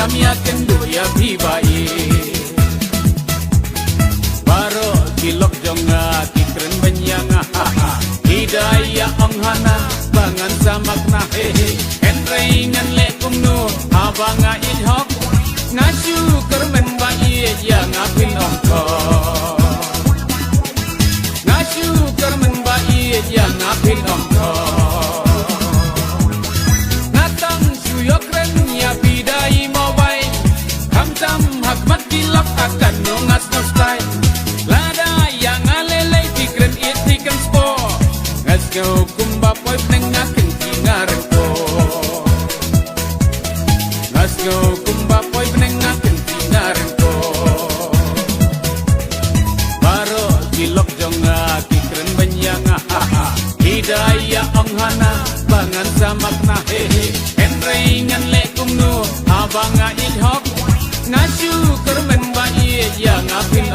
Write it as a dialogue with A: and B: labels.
A: kami akan doya bibai baro kilok jonga kikren banyang hidaya onghana bangan samak na hehe enrengan lekum no abanga ilhok ngasu kermen bai yang apin ongko ngasu kermen bai yang apin ongko natang suyok ren ya bidai mobile kamtam hakmat kilok akan nongas nostai lada yang alele tikren itikan spo ngasgo kumba poy penengakin tingarko ngasgo kumba poy penengakin tingarko baro kilok jonga kikren banyang hidaya onghana bangan samak na hehe enrengan lekum no abanga ilhok ngasu kermen bai yang apin